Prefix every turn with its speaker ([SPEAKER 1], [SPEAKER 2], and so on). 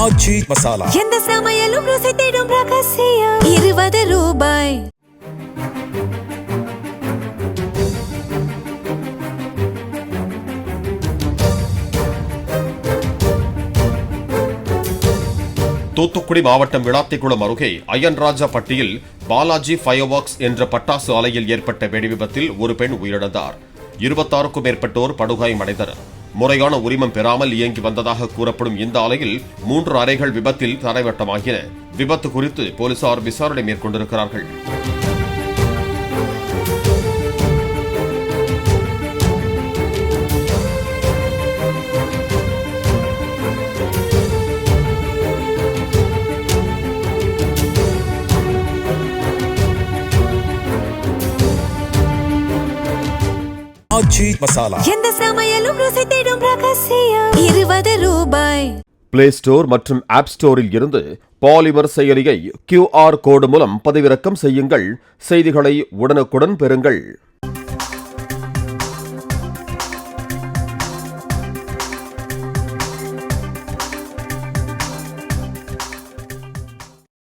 [SPEAKER 1] ஆச்சி மசாலா
[SPEAKER 2] எந்த சமையலும் ருசி தேடும் ரகசியம் 20 ரூபாய்.
[SPEAKER 3] தூத்துக்குடி மாவட்டம் விளாத்திக்குளம் அருகே அய்யன்ராஜப்பட்டியில் பாலாஜி ஃபயர் ஒர்க்ஸ் என்ற பட்டாசு ஆலையில் ஏற்பட்ட வெடிவிபத்தில் ஒரு பெண் உயிரிழந்தார். 26க்கும் மேற்பட்டோர் படுகாயமடைந்தனர். முறையான உரிமம் பெறாமல் இயங்கி வந்ததாக கூறப்படும் இந்த ஆலையில் 3 அறைகள் விபத்தில் தரைமட்டமாகின. விபத்து குறித்து போலீசார் விசாரணை மேற்கொண்டிருக்கிறார்கள்.
[SPEAKER 1] ஆச்சி மசாலா
[SPEAKER 2] எந்த சமையலும் ருசி தேடும் ரகசியம் 20 ரூபாய்.
[SPEAKER 3] பிளே ஸ்டோர் மற்றும் ஆப் ஸ்டோரில் இருந்து பாலிமர் செயலியை QR கோடு மூலம் பதிவிறக்கம் செய்யுங்கள். செய்திகளை உடனுக்குடன் பெறுங்கள்.